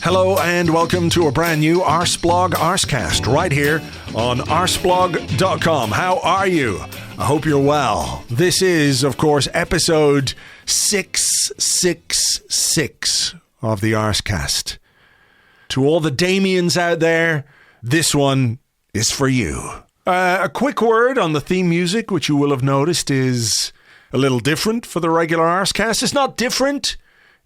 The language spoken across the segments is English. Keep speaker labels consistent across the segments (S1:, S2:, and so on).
S1: Hello and welcome to a brand new Arseblog Arsecast right here on arseblog.com. How are you? I hope you're well. This is, of course, episode 666 of the Arsecast. To all the Damians out there, this one is for you. A quick word on the theme music, which you will have noticed is a little different for the regular Arsecast. It's not different,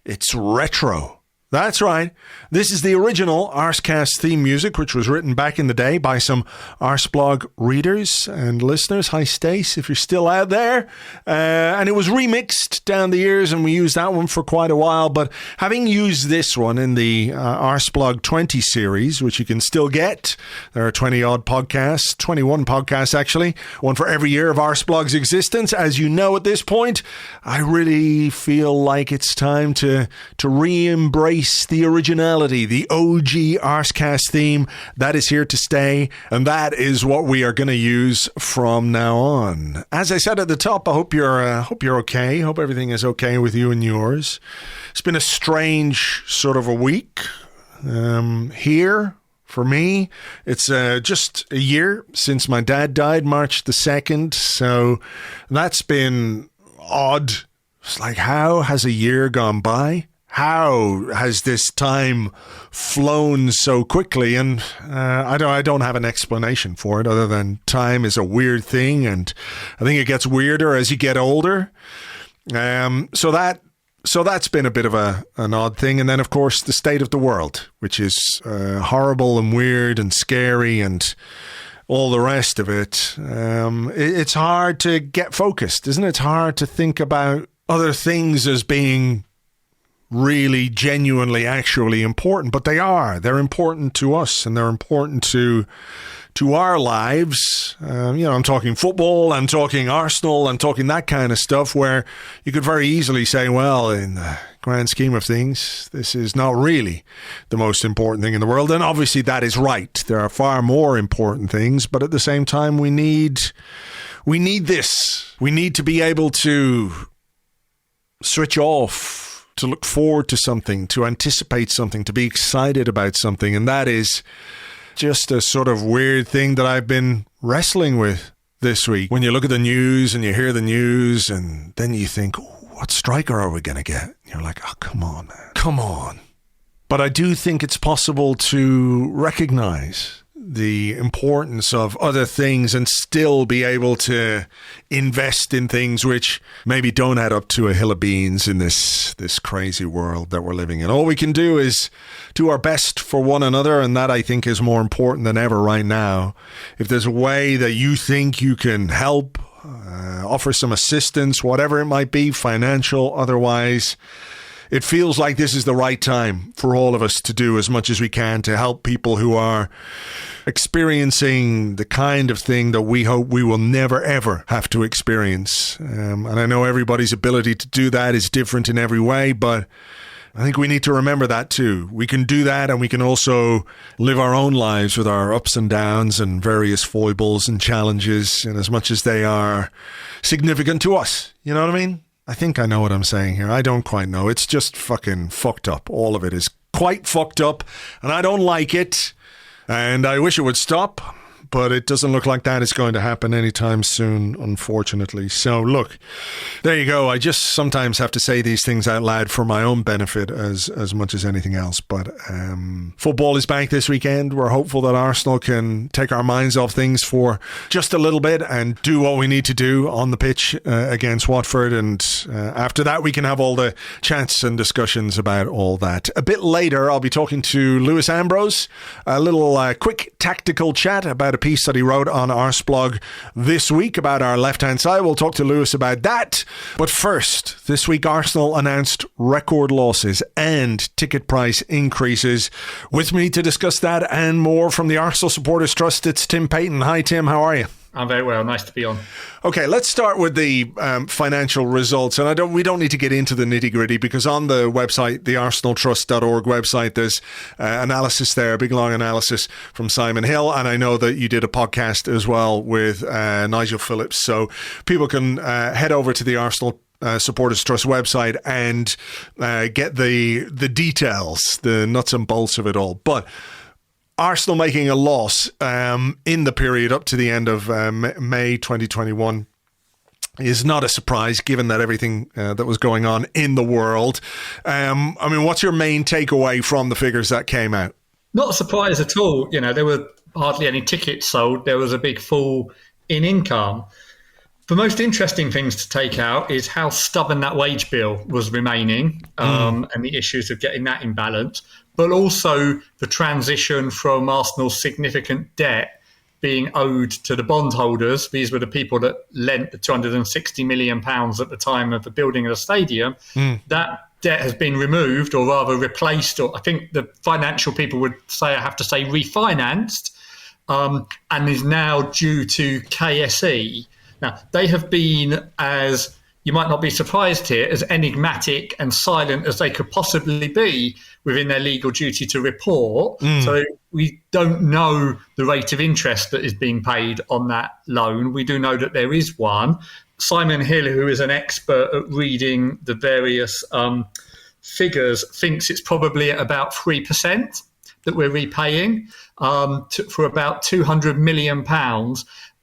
S1: it's retro. That's right. This is the original Arsecast theme music, which was written back in the day by some Arseblog readers and listeners. Hi, Stace, if you're still out there. And it was remixed down the years, and we used that one for quite a while. But having used this one in the Arseblog 20 series, which you can still get, there are 20-odd podcasts, 21 podcasts actually, one for every year of Arseblog's existence. As you know at this point, I really feel like it's time to re-embrace the originality, the OG Arsecast theme. That is here to stay, and that is what we are going to use from now on. As I said at the top, I hope you're okay. Hope everything is okay with you and yours. It's been a strange sort of a week here. For me, it's just a year since my dad died, March the 2nd, so that's been odd. It's like, how has a year gone by? How has this time flown so quickly? And I don't have an explanation for it other than time is a weird thing, and I think it gets weirder as you get older. So that's been a bit of an odd thing. And then, of course, the state of the world, which is horrible and weird and scary and all the rest of it. It's hard to get focused, isn't it? It's hard to think about other things as being really genuinely actually important, but they're important to us, and they're important to our lives. I'm talking football, I'm talking Arsenal, I'm talking that kind of stuff, where you could very easily say, well, in the grand scheme of things, this is not really the most important thing in the world. And obviously that is right. There are far more important things, but at the same time, we need this. We need to be able to switch off, to look forward to something, to anticipate something, to be excited about something. And that is just a sort of weird thing that I've been wrestling with this week. When you look at the news and you hear the news, and then you think, what striker are we going to get? You're like, oh, come on, man. Come on. But I do think it's possible to recognize the importance of other things and still be able to invest in things which maybe don't add up to a hill of beans in this crazy world that we're living in. All we can do is do our best for one another, and that, I think, is more important than ever right now. If there's a way that you think you can help, offer some assistance, whatever it might be, financial, otherwise, it feels like this is the right time for all of us to do as much as we can to help people who are experiencing the kind of thing that we hope we will never, ever have to experience. And I know everybody's ability to do that is different in every way, but I think we need to remember that too. We can do that, and we can also live our own lives with our ups and downs and various foibles and challenges, in as much as they are significant to us. You know what I mean? I think I know what I'm saying here. I don't quite know. It's just fucking fucked up. All of it is quite fucked up, and I don't like it, and I wish it would stop, but it doesn't look like that is going to happen anytime soon, unfortunately. So look, there you go. I just sometimes have to say these things out loud for my own benefit as much as anything else. But football is back this weekend. We're hopeful that Arsenal can take our minds off things for just a little bit and do what we need to do on the pitch against Watford. And after that, we can have all the chats and discussions about all that. A bit later, I'll be talking to Lewis Ambrose, a little quick tactical chat about a piece that he wrote on Arseblog this week about our left-hand side. We'll talk to Lewis about that. But first, this week Arsenal announced record losses and ticket price increases. With me to discuss that and more from the Arsenal Supporters Trust, it's Tim Payton. Hi, Tim. How are you?
S2: I'm very well. Nice to be on.
S1: Okay, let's start with the financial results. And we don't need to get into the nitty-gritty, because on the website, the arsenaltrust.org website, there's analysis there, a big long analysis from Simon Hill. And I know that you did a podcast as well with Nigel Phillips. So people can head over to the Arsenal Supporters Trust website and get the details, the nuts and bolts of it all. But Arsenal making a loss in the period up to the end of May 2021 is not a surprise, given that everything that was going on in the world. What's your main takeaway from the figures that came out?
S2: Not a surprise at all. There were hardly any tickets sold. There was a big fall in income. The most interesting things to take out is how stubborn that wage bill was remaining, and the issues of getting that in balance, but also the transition from Arsenal's significant debt being owed to the bondholders. These were the people that lent the £260 million at the time of the building of the stadium. That debt has been removed, or rather replaced, or I think the financial people would say, I have to say, refinanced, and is now due to KSE. Now, they have been, as you might not be surprised here, as enigmatic and silent as they could possibly be within their legal duty to report. So we don't know the rate of interest that is being paid on that loan. We do know that there is one. Simon Hill, who is an expert at reading the various figures, thinks it's probably at about 3% that we're repaying for about £200 million.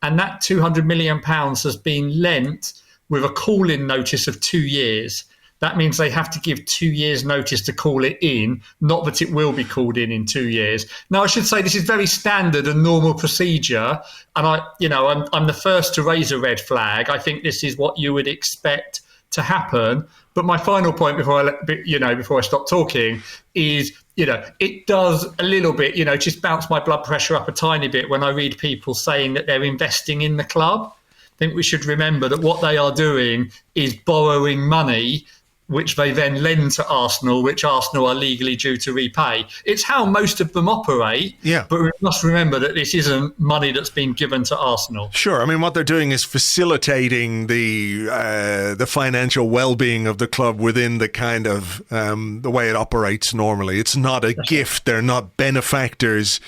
S2: And that £200 million has been lent with a call-in notice of 2 years. That means they have to give 2 years' notice to call it in, not that it will be called in 2 years. Now, I should say this is very standard and normal procedure, and I'm the first to raise a red flag. I think this is what you would expect to happen. But my final point before I stop talking is, it does a little bit, just bounce my blood pressure up a tiny bit when I read people saying that they're investing in the club. I think we should remember that what they are doing is borrowing money, which they then lend to Arsenal, which Arsenal are legally due to repay. It's how most of them operate, but we must remember that this isn't money that's been given to Arsenal.
S1: Sure. What they're doing is facilitating the financial well-being of the club within the kind of the way it operates normally. It's not a gift. They're not benefactors.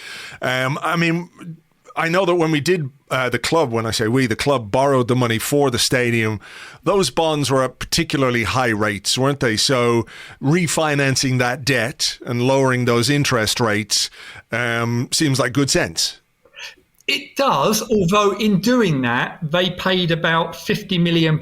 S1: I know that when we did the club, when I say we, the club borrowed the money for the stadium, those bonds were at particularly high rates, weren't they? So refinancing that debt and lowering those interest rates seems like good sense.
S2: It does, although in doing that, they paid about £50 million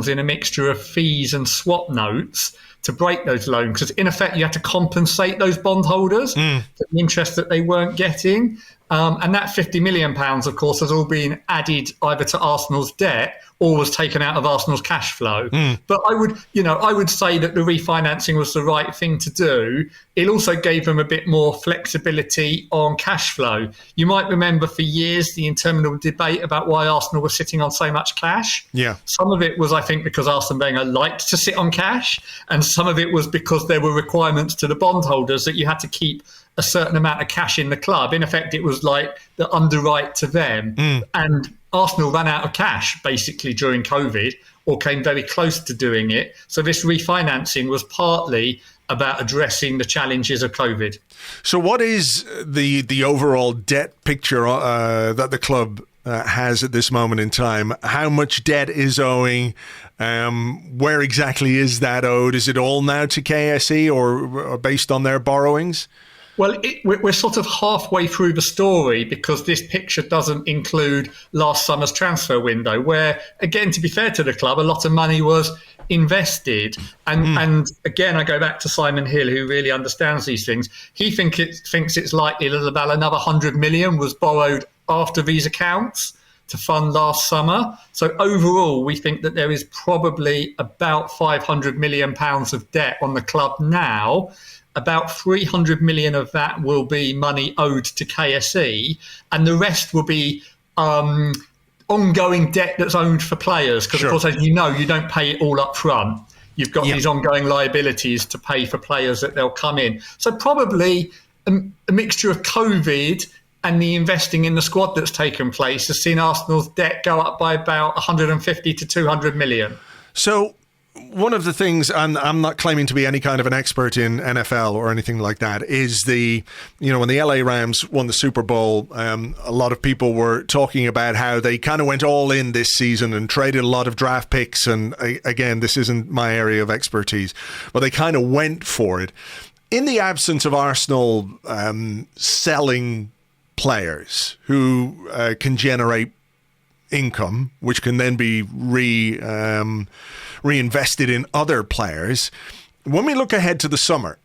S2: in a mixture of fees and swap notes to break those loans, because in effect you had to compensate those bondholders for the interest that they weren't getting. And that £50 million, of course, has all been added either to Arsenal's debt or was taken out of Arsenal's cash flow. But I would say that the refinancing was the right thing to do. It also gave them a bit more flexibility on cash flow. You might remember for years the interminable debate about why Arsenal was sitting on so much cash. Yeah. Some of it was, I think, because Arsene Wenger liked to sit on cash, and some of it was because there were requirements to the bondholders that you had to keep a certain amount of cash in the club. In effect, it was like the underwrite to them. And Arsenal ran out of cash basically during COVID, or came very close to doing it. So this refinancing was partly about addressing the challenges of COVID. So what is the overall debt picture that the club has at this moment in time? How much debt is owing? Where exactly is that owed? Is it all now to KSE or based on their borrowings? Well, we're sort of halfway through the story, because this picture doesn't include last summer's transfer window, where, again, to be fair to the club, a lot of money was invested. And again, I go back to Simon Hill, who really understands these things. He thinks it's likely that about another 100 million was borrowed after these accounts to fund last summer. So overall, we think that there is probably about £500 million of debt on the club now. About 300 million of that will be money owed to KSE, and the rest will be ongoing debt that's owned for players. Because, of course, as you know, you don't pay it all up front. You've got these ongoing liabilities to pay for players that they'll come in. So probably a mixture of COVID and the investing in the squad that's taken place has seen Arsenal's debt go up by about 150 to 200 million. So
S1: one of the things, and I'm not claiming to be any kind of an expert in NFL or anything like that, is when the LA Rams won the Super Bowl, a lot of people were talking about how they kind of went all in this season and traded a lot of draft picks. And again, this isn't my area of expertise, but they kind of went for it. In the absence of Arsenal selling players who can generate income, which can then be reinvested in other players. When we look ahead to the summer,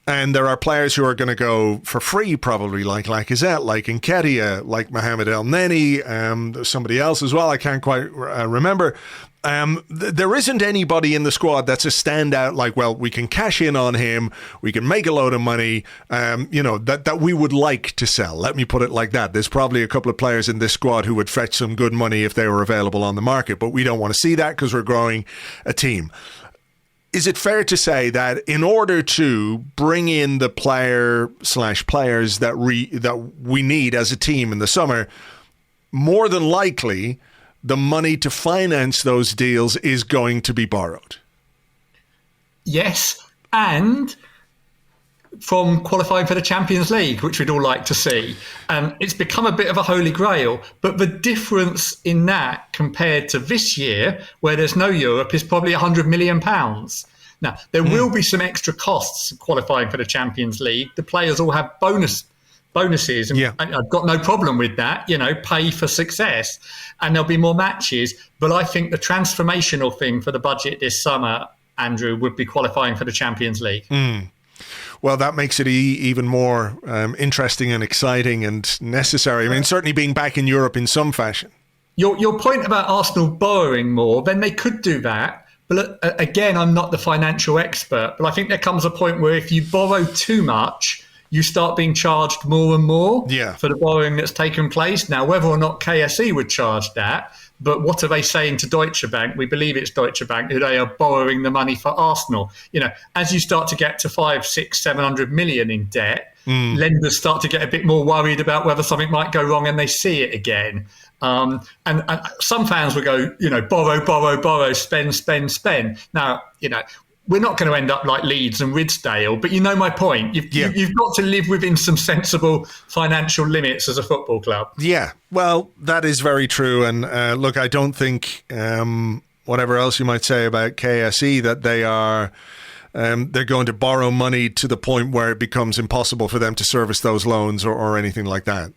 S1: and there are players who are going to go for free, probably like Lacazette, like Nketiah, like Mohamed El Neni, there's somebody else as well, I can't quite remember. There isn't anybody in the squad that's a standout, like, well, we can cash in on him, we can make a load of money, that we would like to sell. Let me put it like that. There's probably a couple of players in this squad who would fetch some good money if they were available on the market, but we don't want to see that because we're growing a team. Is it fair to say that in order to bring in the players that we need as a team in the summer, more than likely the money to finance those deals is going to be borrowed?
S2: Yes, and from qualifying for the Champions League, which we'd all like to see. It's become a bit of a holy grail, but the difference in that compared to this year, where there's no Europe, is probably £100 million. Now, there will be some extra costs qualifying for the Champions League. The players all have bonuses, and I've got no problem with that, pay for success, and there'll be more matches. But I think the transformational thing for the budget this summer, Andrew, would be qualifying for the Champions League.
S1: Well, that makes it even more interesting and exciting and necessary. I mean, certainly being back in Europe in some fashion.
S2: Your point about Arsenal borrowing more, then they could do that. But again, I'm not the financial expert, but I think there comes a point where if you borrow too much, you start being charged more and more for the borrowing that's taken place. Now, whether or not KSE would charge that, but what are they saying to Deutsche Bank? We believe it's Deutsche Bank, who they are borrowing the money for Arsenal. As you start to get to 500, 600, 700 million in debt, lenders start to get a bit more worried about whether something might go wrong, and they see it again. And some fans will go, borrow, spend. Now, we're not going to end up like Leeds and Ridsdale, but you know my point. You've got to live within some sensible financial limits as a football club. Yeah,
S1: well, that is very true. And look, I don't think, whatever else you might say about KSE, that they are... they're going to borrow money to the point where it becomes impossible for them to service those loans or anything like that.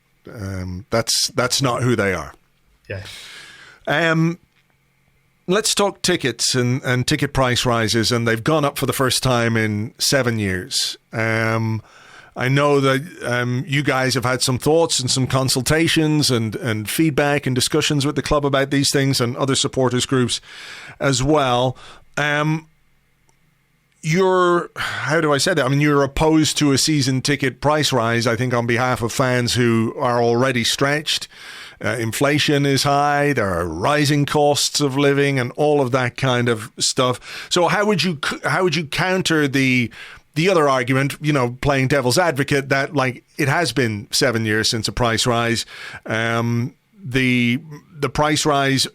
S1: That's not who they are.
S2: Yeah.
S1: Let's talk tickets and ticket price rises, and they've gone up for the first time in 7 years. I know that you guys have had some thoughts and some consultations and feedback and discussions with the club about these things and other supporters groups as well. How do I say that? I mean, you're opposed to a season ticket price rise, I think, on behalf of fans who are already stretched. Inflation is high. There are rising costs of living and all of that kind of stuff. So how would you counter the other argument, playing devil's advocate, that like it has been 7 years since a price rise? The price rise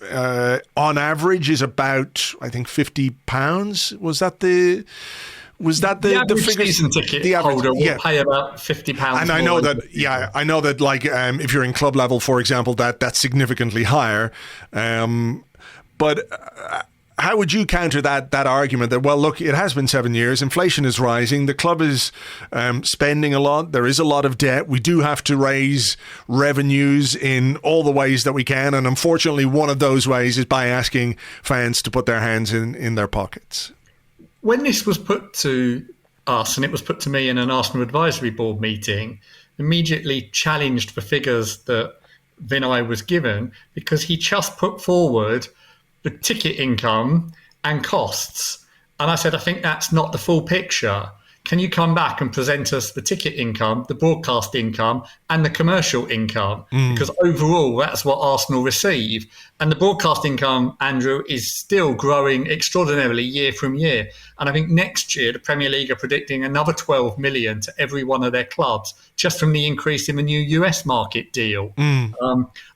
S1: on average is about, I think, £50. Was that the
S2: average
S1: figure?
S2: Season ticket holder will pay about £50.
S1: And I know that, like, if you're in club level, for example, that's significantly higher. But how would you counter that argument that, well, look, it has been 7 years, inflation is rising, the club is spending a lot, there is a lot of debt, we do have to raise revenues in all the ways that we can, and unfortunately one of those ways is by asking fans to put their hands in their pockets?
S2: When this was put to us, and it was put to me in an Arsenal advisory board meeting, immediately challenged the figures that Vinay was given, because he just put forward the ticket income and costs. And I said, I think that's not the full picture. Can you come back and present us the ticket income, the broadcast income, and the commercial income? Because overall, that's what Arsenal receive. And the broadcast income, Andrew, is still growing extraordinarily year from year. And I think next year, the Premier League are predicting another 12 million to every one of their clubs, just from the increase in the new US market deal.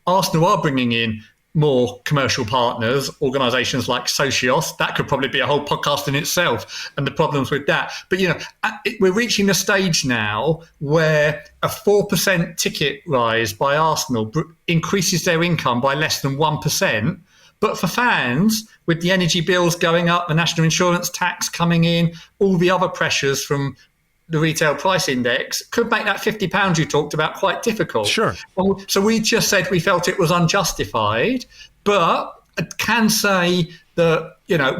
S2: Arsenal are bringing in more commercial partners, organisations like Socios. That could probably be a whole podcast in itself, and the problems with that. But, we're reaching a stage now where a 4% ticket rise by Arsenal increases their income by less than 1%. But for fans, with the energy bills going up, the national insurance tax coming in, all the other pressures from the retail price index, could make that £50 you talked about quite difficult.
S1: Sure.
S2: So we just said we felt it was unjustified, but I can say that,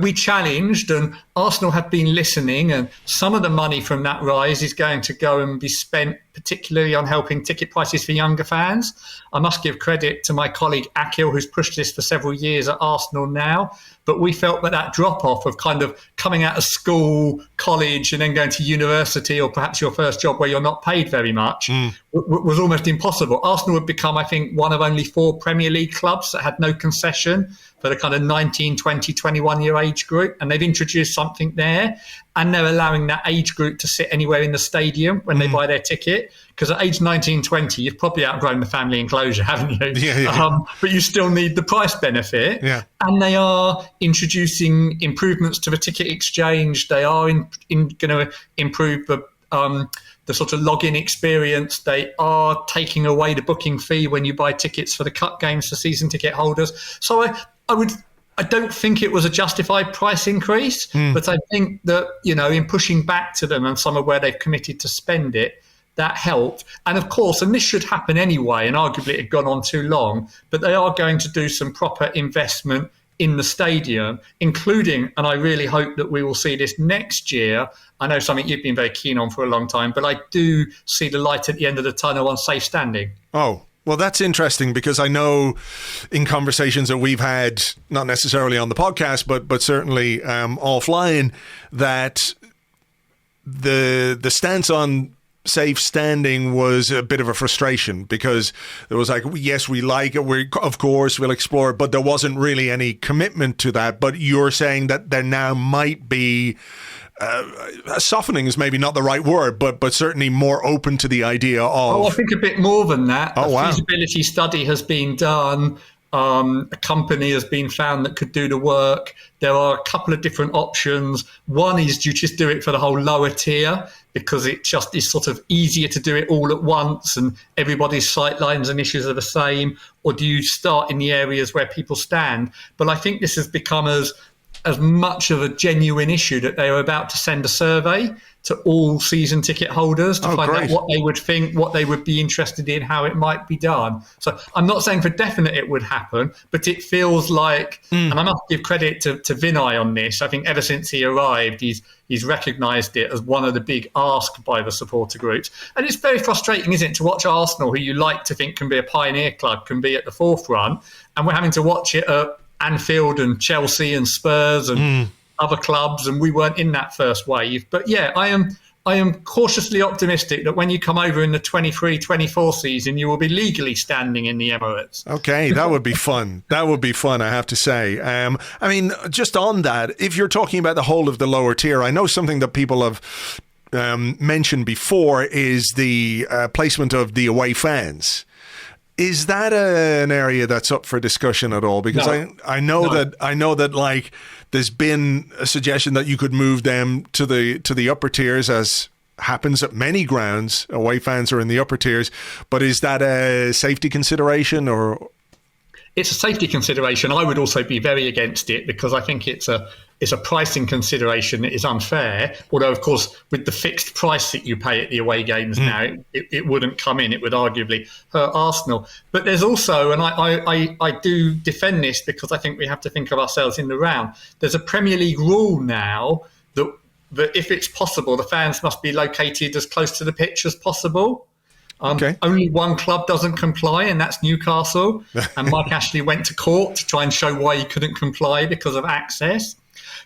S2: we challenged, and Arsenal have been listening, and some of the money from that rise is going to go and be spent particularly on helping ticket prices for younger fans. I must give credit to my colleague Akil, who's pushed this for several years at Arsenal now, but we felt that drop-off of kind of coming out of school, college, and then going to university, or perhaps your first job where you're not paid very much, was almost impossible. Arsenal had become, I think, one of only 4 Premier League clubs that had no concession for the kind of 19, 20, 21-year age group, and they've introduced something there, and they're allowing that age group to sit anywhere in the stadium when they buy their ticket, because at age 19, 20, you've probably outgrown the family enclosure, haven't you?
S1: Yeah.
S2: But you still need the price benefit.
S1: Yeah.
S2: And they are introducing improvements to the ticket exchange. They are going to improve the sort of login experience. They are taking away the booking fee when you buy tickets for the cup games for season ticket holders. So I don't think it was a justified price increase, but I think that, in pushing back to them and some of where they've committed to spend it, that helped. And of course, and this should happen anyway, and arguably it had gone on too long, but they are going to do some proper investment in the stadium, including, and I really hope that we will see this next year. I know something you've been very keen on for a long time, but I do see the light at the end of the tunnel on safe standing.
S1: Oh, well, that's interesting, because I know in conversations that we've had, not necessarily on the podcast, but certainly offline, that the stance on safe standing was a bit of a frustration, because it was like, yes, we like it, of course we'll explore it, but there wasn't really any commitment to that. But you're saying that there now might be softening is maybe not the right word, but certainly more open to the idea of...
S2: Oh, I think a bit more than that.
S1: Wow.
S2: Feasibility study has been done. A company has been found that could do the work. There are a couple of different options. One is you just do it for the whole lower tier, because it just is sort of easier to do it all at once and everybody's sightlines and issues are the same. Or do you start in the areas where people stand? But I think this has become as much of a genuine issue that they are about to send a survey to all season ticket holders to find out what they would think, what they would be interested in, how it might be done. So I'm not saying for definite it would happen, but it feels like, and I must give credit to Vinay on this, I think ever since he arrived, he's recognised it as one of the big asks by the supporter groups. And it's very frustrating, isn't it, to watch Arsenal, who you like to think can be a pioneer club, can be at the forefront, and we're having to watch it at Anfield and Chelsea and Spurs and other clubs, and we weren't in that first wave. But yeah, I am cautiously optimistic that when you come over in the 23-24 season, you will be legally standing in the Emirates.
S1: Okay, that would be fun. That would be fun, I have to say. I mean, just on that, if you're talking about the whole of the lower tier, I know something that people have mentioned before is the placement of the away fans. Is that an area that's up for discussion at all? Because I know that like there's been a suggestion that you could move them to the upper tiers, as happens at many grounds. Away fans are in the upper tiers, but is that a safety consideration or?
S2: It's a safety consideration. I would also be very against it, because I think it's a pricing consideration that is unfair. Although, of course, with the fixed price that you pay at the away games now, it wouldn't come in. It would arguably hurt Arsenal. But there's also, and I do defend this because I think we have to think of ourselves in the round. There's a Premier League rule now that if it's possible, the fans must be located as close to the pitch as possible. Only one club doesn't comply, and that's Newcastle. And Mike Ashley went to court to try and show why he couldn't comply because of access.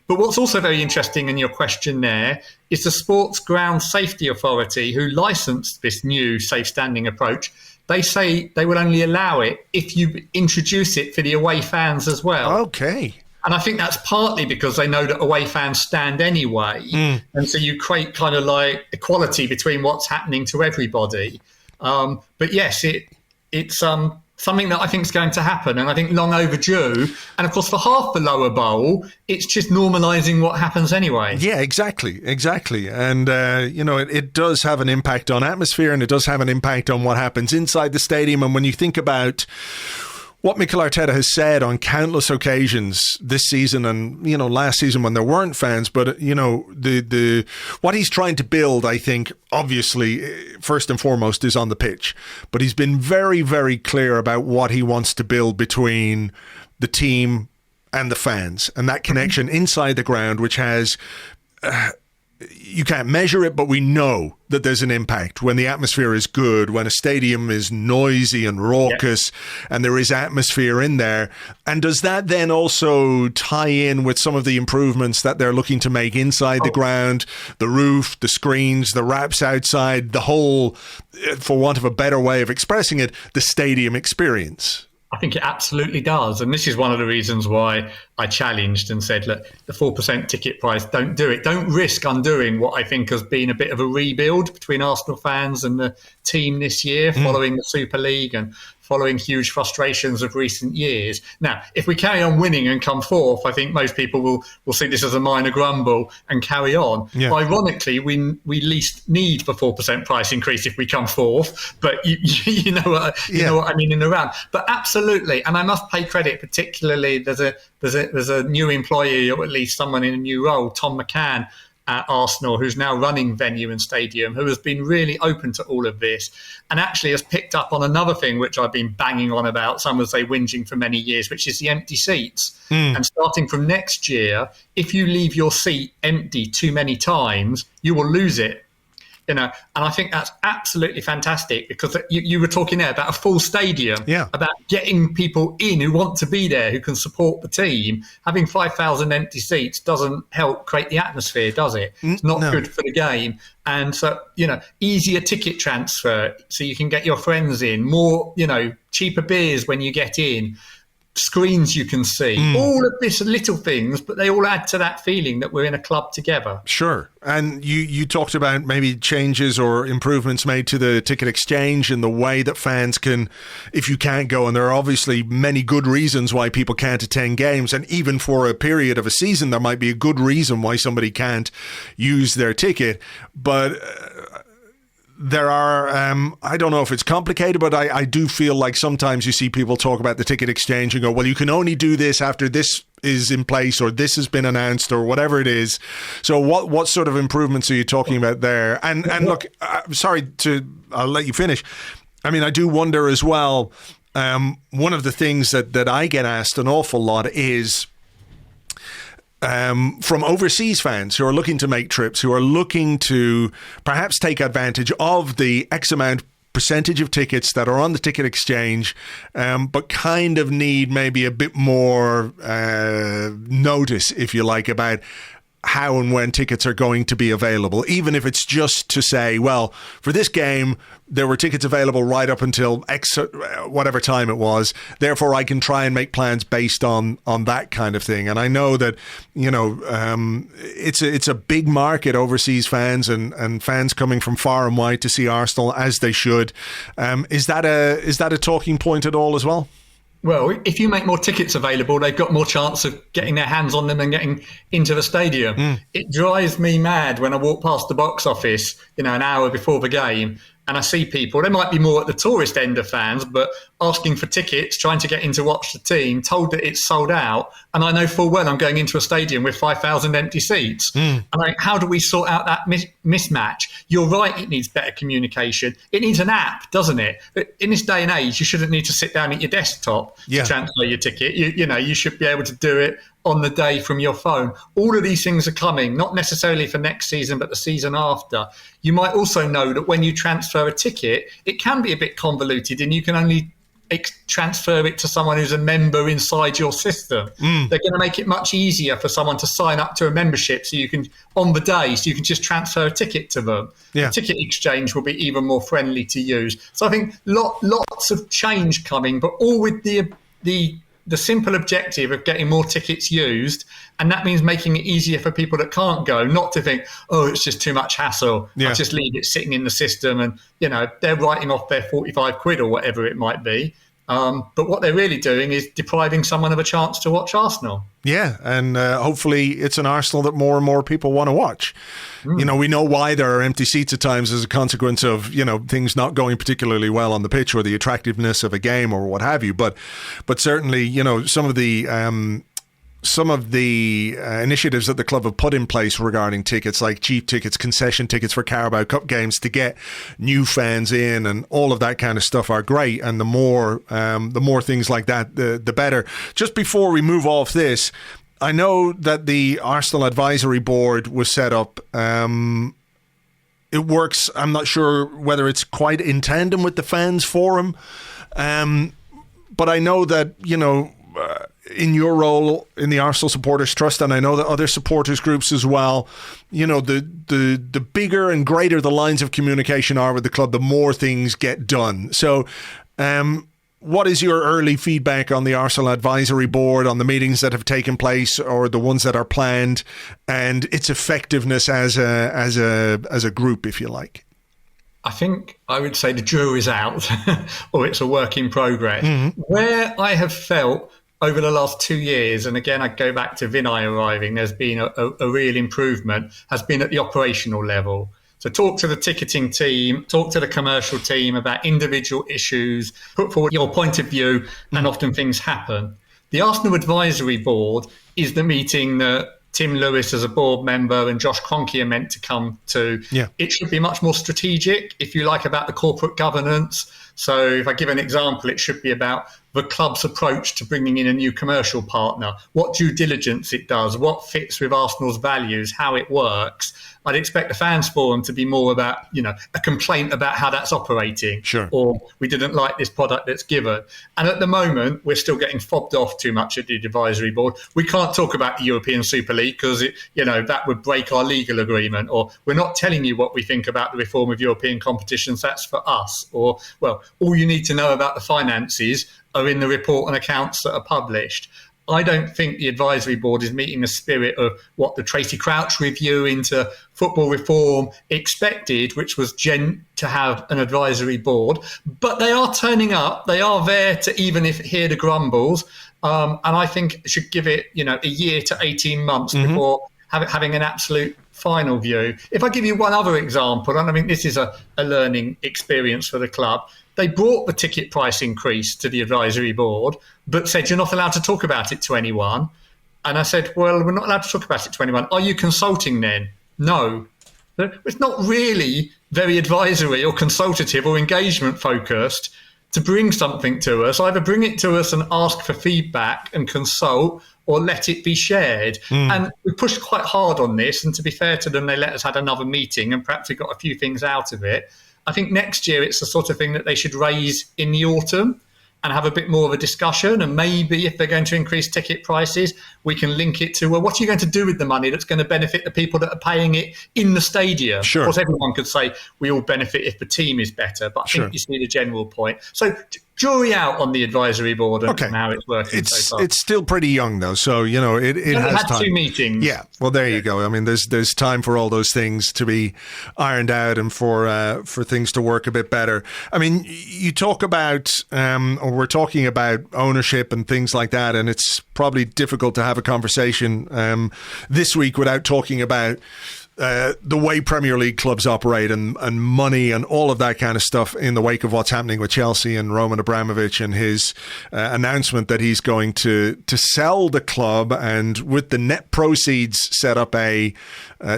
S2: But what's also very interesting in your question there is the Sports Ground Safety Authority, who licensed this new safe standing approach. They say they will only allow it if you introduce it for the away fans as well.
S1: Okay.
S2: And I think that's partly because they know that away fans stand anyway. And so you create kind of like equality between what's happening to everybody. But yes, it's something that I think is going to happen, and I think long overdue. And of course, for half the lower bowl, it's just normalising what happens anyway.
S1: Yeah, exactly. And, it does have an impact on atmosphere, and it does have an impact on what happens inside the stadium. And when you think about what Mikel Arteta has said on countless occasions this season and, last season when there weren't fans, but, the what he's trying to build, I think, obviously, first and foremost, is on the pitch. But he's been very, very clear about what he wants to build between the team and the fans, and that connection inside the ground, which has... you can't measure it, but we know that there's an impact when the atmosphere is good, when a stadium is noisy and raucous, and there is atmosphere in there. And does that then also tie in with some of the improvements that they're looking to make inside the ground, the roof, the screens, the wraps outside, the whole, for want of a better way of expressing it, the stadium experience?
S2: I think it absolutely does. And this is one of the reasons why I challenged and said, look, the 4% ticket price, don't do it. Don't risk undoing what I think has been a bit of a rebuild between Arsenal fans and the team this year, following the Super League and following huge frustrations of recent years. Now, if we carry on winning and come fourth, I think most people will see this as a minor grumble and carry on. Yeah. Ironically, we least need the 4% price increase if we come fourth, but you know what I mean in the round. But absolutely, and I must pay credit, particularly there's a new employee, or at least someone in a new role, Tom McCann at Arsenal, who's now running venue and stadium, who has been really open to all of this and actually has picked up on another thing which I've been banging on about, some would say whinging for many years, which is the empty seats. And starting from next year, if you leave your seat empty too many times, you will lose it. And I think that's absolutely fantastic, because you were talking there about a full stadium, about getting people in who want to be there, who can support the team. Having 5,000 empty seats doesn't help create the atmosphere, does it? It's not good for the game. And so, easier ticket transfer so you can get your friends in, more, cheaper beers when you get in, screens you can see, all of this little things, but they all add to that feeling that we're in a club together.
S1: Sure. And you talked about maybe changes or improvements made to the ticket exchange and the way that fans can, if you can't go, and there are obviously many good reasons why people can't attend games, and even for a period of a season there might be a good reason why somebody can't use their ticket, but there are, I don't know if it's complicated, but I do feel like sometimes you see people talk about the ticket exchange and go, well, you can only do this after this is in place or this has been announced or whatever it is. So what sort of improvements are you talking about there? And look, I'll let you finish. I mean, I do wonder as well, one of the things that I get asked an awful lot is from overseas fans who are looking to make trips, who are looking to perhaps take advantage of the X amount percentage of tickets that are on the ticket exchange, but kind of need maybe a bit more notice, if you like, about how and when tickets are going to be available, even if it's just to say, well, for this game, there were tickets available right up until X, whatever time it was. Therefore, I can try and make plans based on that kind of thing. And I know that, it's a big market, overseas fans and fans coming from far and wide to see Arsenal, as they should. Is that a talking point at all as well?
S2: Well, if you make more tickets available, they've got more chance of getting their hands on them and getting into the stadium. It drives me mad when I walk past the box office, an hour before the game, and I see people, they might be more at the tourist end of fans, but asking for tickets, trying to get in to watch the team, told that it's sold out. And I know full well I'm going into a stadium with 5,000 empty seats. And how do we sort out that mismatch? You're right, it needs better communication. It needs an app, doesn't it? In this day and age, you shouldn't need to sit down at your desktop to transfer your ticket. You should be able to do it on the day from your phone. All of these things are coming, not necessarily for next season, but the season after. You might also know that when you transfer a ticket, it can be a bit convoluted and you can only transfer it to someone who's a member inside your system. They're going to make it much easier for someone to sign up to a membership so you can, on the day, so you can just transfer a ticket to them. The ticket exchange will be even more friendly to use. So I think lots of change coming, but all with the simple objective of getting more tickets used, and that means making it easier for people that can't go, not to think, oh, it's just too much hassle. I'll just leave it sitting in the system and, they're writing off their 45 quid or whatever it might be. But what they're really doing is depriving someone of a chance to watch Arsenal.
S1: Yeah, and hopefully it's an Arsenal that more and more people want to watch. You know, we know why there are empty seats at times as a consequence of, you know, things not going particularly well on the pitch or the attractiveness of a game or what have you. But certainly, you know, some of the initiatives that the club have put in place regarding tickets, like cheap tickets, concession tickets for Carabao Cup games to get new fans in and all of that kind of stuff are great. And the more things like that, the better. Just before we move off this, I know that the Arsenal Advisory Board was set up. It works, I'm not sure whether it's quite in tandem with the Fans Forum, but I know that, you know, in your role in the Arsenal Supporters Trust, and I know that other supporters groups as well, you know, the bigger and greater the lines of communication are with the club, the more things get done. So what is your early feedback on the Arsenal Advisory Board, on the meetings that have taken place or the ones that are planned, and its effectiveness as a group, if you like?
S2: I think I would say the jury's out, or it's a work in progress. Mm-hmm. Where I have felt over the last 2 years, and again, I go back to Vinay arriving, there's been a real improvement, has been at the operational level. So talk to the ticketing team, talk to the commercial team about individual issues, put forward your point of view, and often things happen. The Arsenal Advisory Board is the meeting that Tim Lewis as a board member and Josh Kroenke are meant to come to. Yeah. It should be much more strategic, if you like, about the corporate governance. So if I give an example, it should be about the club's approach to bringing in a new commercial partner, what due diligence it does, what fits with Arsenal's values, how it works. I'd expect the Fans Forum to be more about, you know, a complaint about how that's operating. Sure. Or we didn't like this product that's given. And at the moment, we're still getting fobbed off too much at the advisory board. We can't talk about the European Super League because, that would break our legal agreement. Or we're not telling you what we think about the reform of European competitions. That's for us. Or, well, all you need to know about the finances are in the report and accounts that are published. I don't think the advisory board is meeting the spirit of what the Tracy Crouch review into football reform expected, which was to have an advisory board. But they are turning up. They are there to even if hear the grumbles. And I think it should give it, a year to 18 months before having an absolute final view. If I give you one other example, and I mean, this is a learning experience for the club. They brought the ticket price increase to the advisory board, but said, you're not allowed to talk about it to anyone. And I said, well, we're not allowed to talk about it to anyone. Are you consulting then? No. It's not really very advisory or consultative or engagement focused to bring something to us. Either bring it to us and ask for feedback and consult, or let it be shared. And we pushed quite hard on this. And to be fair to them, they let us have another meeting and perhaps we got a few things out of it. I think next year it's the sort of thing that they should raise in the autumn and have a bit more of a discussion. And maybe if they're going to increase ticket prices, we can link it to, well, what are you going to do with the money that's going to benefit the people that are paying it in the stadium? Sure. Of course, everyone could say we all benefit if the team is better, but I think you see the general point. So jury out on the advisory board and how it's working so far. It's
S1: still pretty young, though, so, it has time.
S2: 2 meetings.
S1: Yeah, well, there you go. I mean, there's time for all those things to be ironed out and for things to work a bit better. I mean, you talk about, or we're talking about ownership and things like that, and it's probably difficult to have a conversation this week without talking about the way Premier League clubs operate and money and all of that kind of stuff in the wake of what's happening with Chelsea and Roman Abramovich and his announcement that he's going to sell the club and with the net proceeds set up a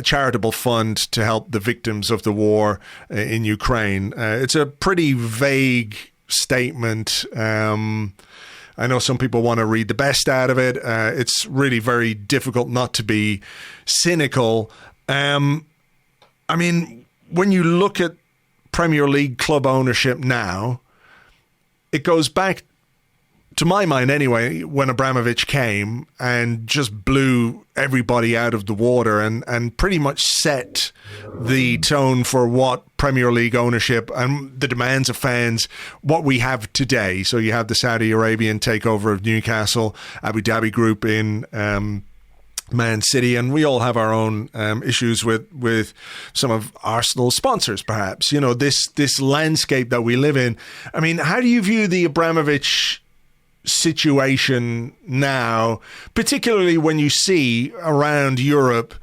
S1: charitable fund to help the victims of the war in Ukraine. It's a pretty vague statement. I know some people want to read the best out of it. It's really very difficult not to be cynical. I mean, when you look at Premier League club ownership now, it goes back, to my mind anyway, when Abramovich came and just blew everybody out of the water and pretty much set the tone for what Premier League ownership and the demands of fans, what we have today. So you have the Saudi Arabian takeover of Newcastle, Abu Dhabi Group in Man City, and we all have our own issues with some of Arsenal's sponsors, perhaps. You know, this landscape that we live in. I mean, how do you view the Abramovich situation now, particularly when you see around Europe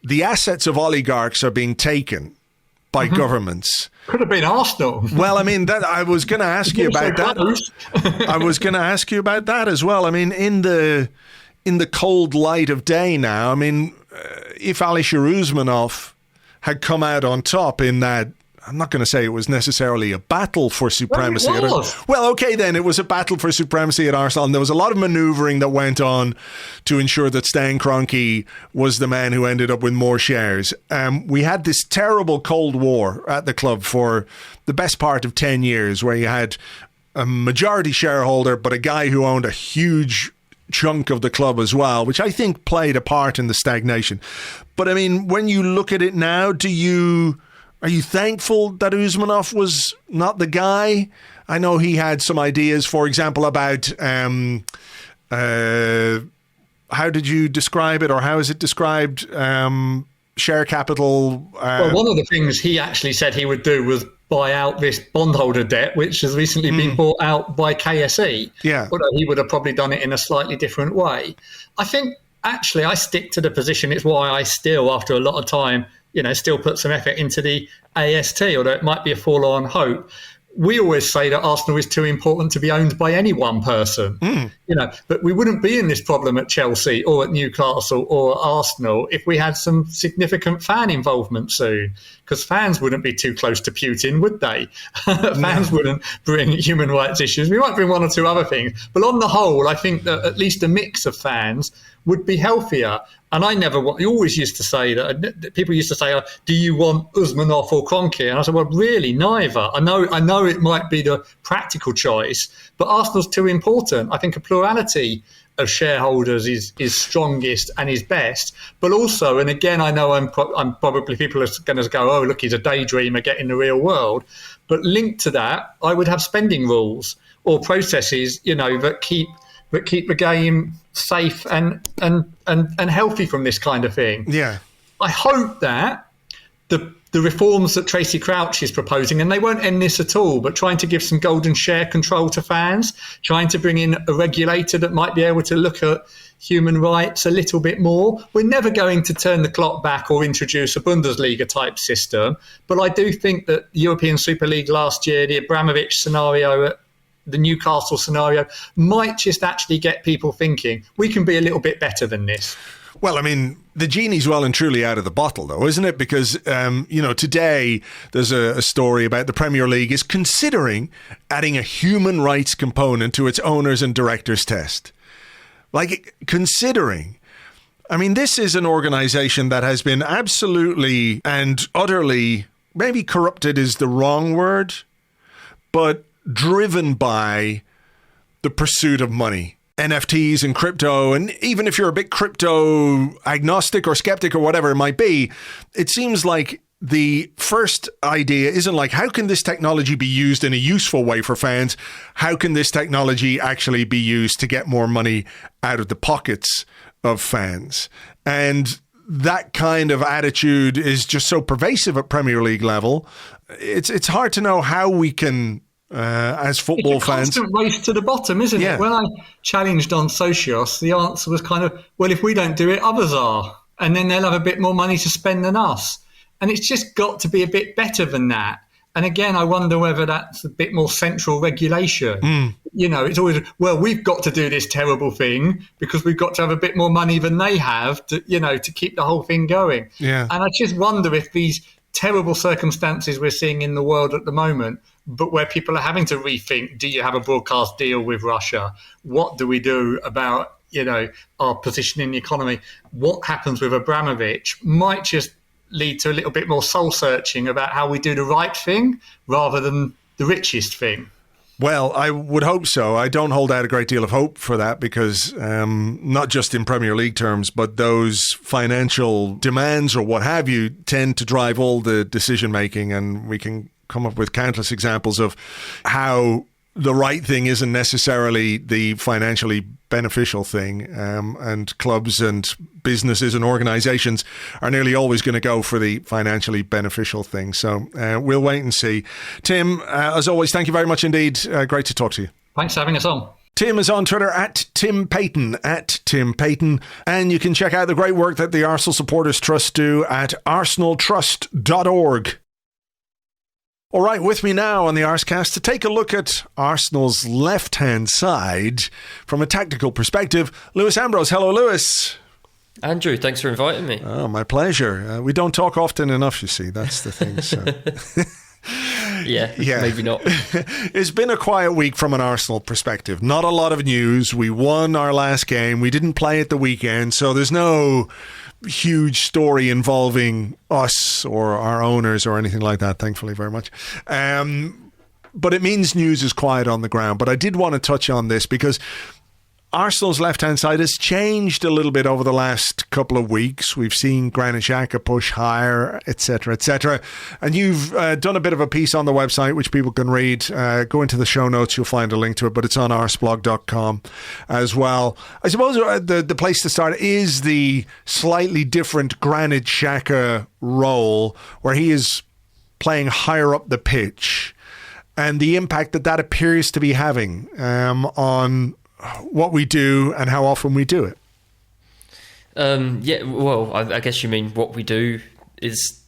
S1: the assets of oligarchs are being taken by governments?
S2: Could have been Arsenal.
S1: Well, I mean, that I was going to ask you about that. I was going to ask you about that as well. I mean, in the cold light of day now, I mean, if Alisher Usmanov had come out on top in that, I'm not going to say it was necessarily a battle for supremacy. Well, okay, then it was a battle for supremacy at Arsenal, and there was a lot of manoeuvring that went on to ensure that Stan Kroenke was the man who ended up with more shares. We had this terrible Cold War at the club for the best part of 10 years, where you had a majority shareholder, but a guy who owned a huge chunk of the club as well, which I think played a part in the stagnation. But I mean, when you look at it now, are you thankful that Usmanov was not the guy? I know he had some ideas, for example, about how did you describe it, or how is it described? Share capital.
S2: Well, one of the things he actually said he would do was buy out this bondholder debt, which has recently been bought out by KSE.
S1: Yeah.
S2: Although he would have probably done it in a slightly different way. I think, actually, I stick to the position. It's why I still, after a lot of time, still put some effort into the AST, although it might be a forlorn hope. We always say that Arsenal is too important to be owned by any one person, but we wouldn't be in this problem at Chelsea or at Newcastle or Arsenal if we had some significant fan involvement soon, because fans wouldn't be too close to Putin, would they? Fans wouldn't bring human rights issues. We might bring one or two other things, but on the whole, I think that at least a mix of fans would be healthier. And you always used to say that, people used to say, do you want Usmanov or Kroenke? And I said, well, really, neither. I know it might be the practical choice, but Arsenal's too important. I think a plurality of shareholders is strongest and is best. But also, and again, I know I'm probably, people are going to go, oh, look, he's a daydreamer, get in the real world. But linked to that, I would have spending rules or processes, that keep the game safe and healthy from this kind of thing.
S1: Yeah.
S2: I hope that the reforms that Tracy Crouch is proposing, and they won't end this at all, but trying to give some golden share control to fans, trying to bring in a regulator that might be able to look at human rights a little bit more. We're never going to turn the clock back or introduce a Bundesliga type system, but I do think that the European Super League last year, the Abramovich scenario, the Newcastle scenario, might just actually get people thinking we can be a little bit better than this.
S1: Well, I mean, the genie's well and truly out of the bottle, though, isn't it? Because, today there's a story about the Premier League is considering adding a human rights component to its owners and directors test. Like, considering. I mean, this is an organisation that has been absolutely and utterly, maybe corrupted is the wrong word, but driven by the pursuit of money. NFTs and crypto, and even if you're a bit crypto agnostic or skeptic or whatever it might be, it seems like the first idea isn't like, how can this technology be used in a useful way for fans? How can this technology actually be used to get more money out of the pockets of fans? And that kind of attitude is just so pervasive at Premier League level. It's hard to know how we can, as football fans,
S2: it's a constant race to the bottom, isn't it? When I challenged on Socios, the answer was kind of, well, if we don't do it, others are, and then they'll have a bit more money to spend than us. And it's just got to be a bit better than that. And again, I wonder whether that's a bit more central regulation. It's always, well, we've got to do this terrible thing because we've got to have a bit more money than they have to keep the whole thing going.
S1: Yeah.
S2: And I just wonder if these terrible circumstances we're seeing in the world at the moment, but where people are having to rethink, do you have a broadcast deal with Russia? What do we do about, our position in the economy? What happens with Abramovich might just lead to a little bit more soul searching about how we do the right thing rather than the richest thing.
S1: Well, I would hope so. I don't hold out a great deal of hope for that because not just in Premier League terms, but those financial demands or what have you tend to drive all the decision making, and we can come up with countless examples of how the right thing isn't necessarily the financially beneficial thing, and clubs and businesses and organizations are nearly always going to go for the financially beneficial thing. So we'll wait and see. Tim, as always, thank you very much indeed. Great to talk to you.
S2: Thanks for having us on.
S1: Tim is on Twitter at Tim Payton, and you can check out the great work that the Arsenal Supporters Trust do at arsenaltrust.org. All right, with me now on the Arsecast to take a look at Arsenal's left-hand side from a tactical perspective, Lewis Ambrose. Hello, Lewis.
S3: Andrew, thanks for inviting me.
S1: Oh, my pleasure. We don't talk often enough, you see. That's the thing. So.
S3: Yeah, maybe not.
S1: It's been a quiet week from an Arsenal perspective. Not a lot of news. We won our last game. We didn't play at the weekend, so there's no huge story involving us or our owners or anything like that, thankfully, very much. But it means news is quiet on the ground. But I did want to touch on this because Arsenal's left-hand side has changed a little bit over the last couple of weeks. We've seen Granit Xhaka push higher, etc., etc. And you've done a bit of a piece on the website, which people can read. Go into the show notes, you'll find a link to it, but it's on arseblog.com as well. I suppose the place to start is the slightly different Granit Xhaka role, where he is playing higher up the pitch, and the impact that appears to be having on what we do and how often we do it.
S3: I guess you mean what we do is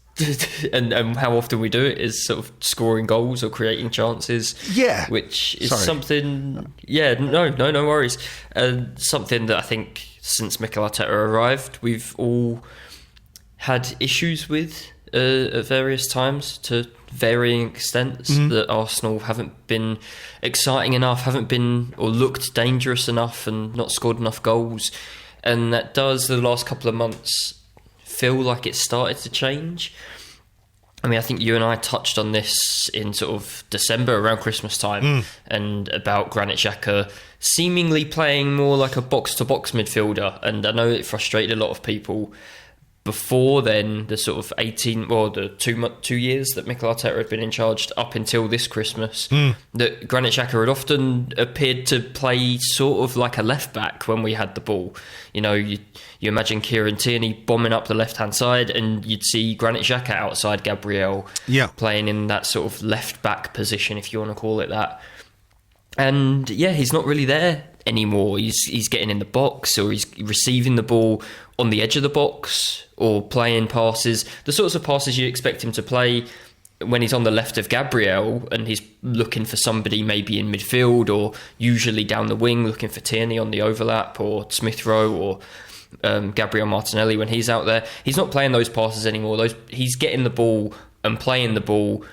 S3: and how often we do it is sort of scoring goals or creating chances.
S1: Yeah,
S3: which is something. Yeah, no worries. Something that I think since Mikel Arteta arrived, we've all had issues with at various times to varying extents. That Arsenal haven't been exciting enough, haven't been or looked dangerous enough, and not scored enough goals. And that does, the last couple of months, feel like it's started to change. I mean, I think you and I touched on this in sort of December around Christmas time, and about Granit Xhaka seemingly playing more like a box-to-box midfielder. And I know it frustrated a lot of people before then, the sort of 2 years that Mikel Arteta had been in charge up until this Christmas, that Granit Xhaka had often appeared to play sort of like a left back when we had the ball. You know, you imagine Kieran Tierney bombing up the left hand side, and you'd see Granit Xhaka outside Gabriel, playing in that sort of left back position, if you want to call it that. And yeah, he's not really there anymore. He's getting in the box, or he's receiving the ball on the edge of the box, or playing passes, the sorts of passes you expect him to play when he's on the left of Gabriel and he's looking for somebody maybe in midfield, or usually down the wing looking for Tierney on the overlap, or Smith Rowe, or Gabriel Martinelli when he's out there. He's not playing those passes anymore. He's getting the ball and playing the ball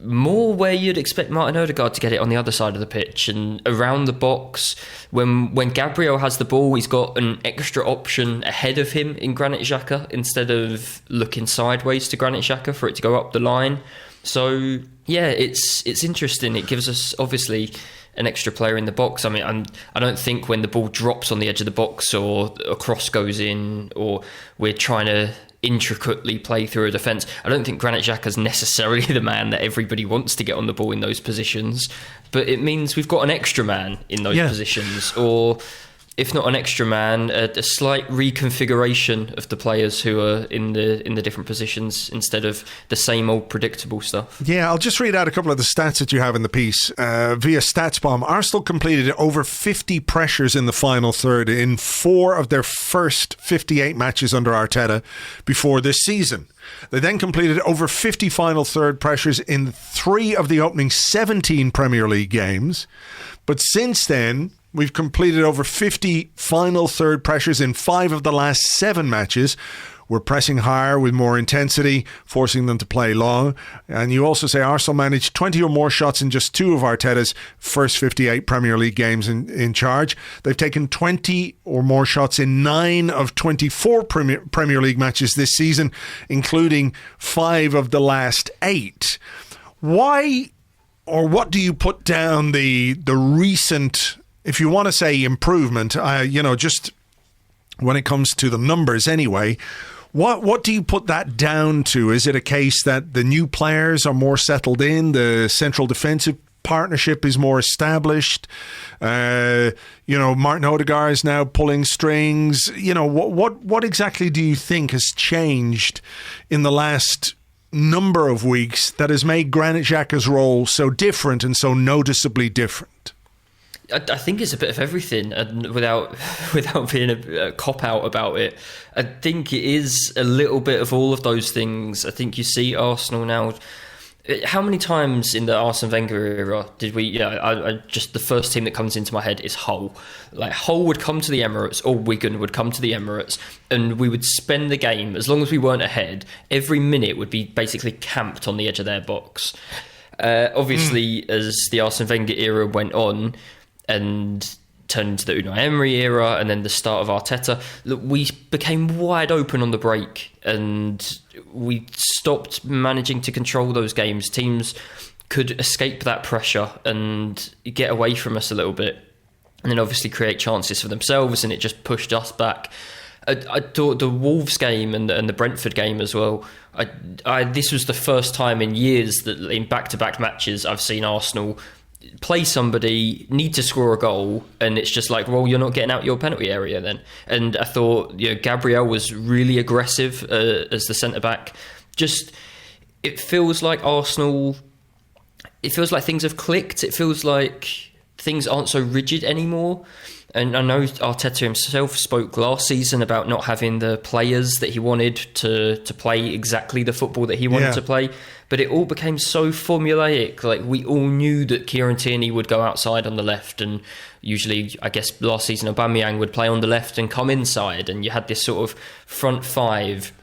S3: more where you'd expect Martin Odegaard to get it, on the other side of the pitch and around the box. When Gabriel has the ball, he's got an extra option ahead of him in Granit Xhaka, instead of looking sideways to Granit Xhaka for it to go up the line. So yeah, it's interesting. It gives us obviously an extra player in the box. I mean, I don't think when the ball drops on the edge of the box, or a cross goes in, or we're trying to intricately play through a defence, I don't think Granit Xhaka's necessarily the man that everybody wants to get on the ball in those positions, but it means we've got an extra man in those positions, or if not an extra man, a slight reconfiguration of the players who are in the different positions, instead of the same old predictable stuff.
S1: Yeah, I'll just read out a couple of the stats that you have in the piece. Via StatsBomb, Arsenal completed over 50 pressures in the final third in 4 of their first 58 matches under Arteta before this season. They then completed over 50 final third pressures in 3 of the opening 17 Premier League games. But since then, we've completed over 50 final third pressures in 5 of the last 7 matches. We're pressing higher with more intensity, forcing them to play long. And you also say Arsenal managed 20 or more shots in just 2 of Arteta's first 58 Premier League games in charge. They've taken 20 or more shots in 9 of 24 Premier League matches this season, including 5 of the last 8. Why, or what do you put down the recent, if you want to say improvement, just when it comes to the numbers anyway, what do you put that down to? Is it a case that the new players are more settled in, the central defensive partnership is more established. Martin Odegaard is now pulling strings. What exactly do you think has changed in the last number of weeks that has made Granit Xhaka's role so different and so noticeably different?
S3: I think it's a bit of everything, and without being a cop-out about it, I think it is a little bit of all of those things. I think you see Arsenal now. How many times in the Arsene Wenger era did we? Just the first team that comes into my head is Hull. Like Hull would come to the Emirates, or Wigan would come to the Emirates, and we would spend the game, as long as we weren't ahead, every minute would be basically camped on the edge of their box. Obviously, as the Arsene Wenger era went on and turned into the Unai Emery era and then the start of Arteta, we became wide open on the break and we stopped managing to control those games. Teams could escape that pressure and get away from us a little bit and then obviously create chances for themselves, and it just pushed us back. I thought the Wolves game and the Brentford game as well, this was the first time in years that in back-to-back matches I've seen Arsenal play somebody, need to score a goal, and it's just like, well, you're not getting out your penalty area then. And I thought, Gabriel was really aggressive as the centre-back. Just, it feels like Arsenal, it feels like things have clicked. It feels like things aren't so rigid anymore. And I know Arteta himself spoke last season about not having the players that he wanted to play exactly the football that he wanted to play. But it all became so formulaic. Like, we all knew that Kieran Tierney would go outside on the left, and usually, I guess, last season Aubameyang would play on the left and come inside, and you had this sort of front five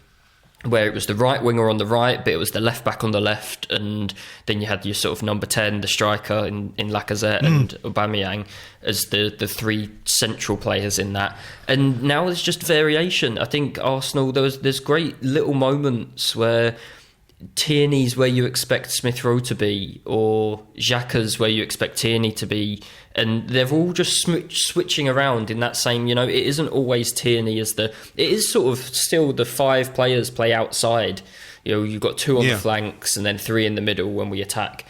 S3: where it was the right winger on the right, but it was the left back on the left, and then you had your sort of number 10, the striker in Lacazette and Aubameyang as the three central players in that. And now there's just variation. I think Arsenal, there's great little moments where Tierney's where you expect Smith Rowe to be, or Xhaka's where you expect Tierney to be, and they're all just switching around in that same, it isn't always Tierney as it is sort of still the five players play outside. You've got two on the flanks and then three in the middle when we attack.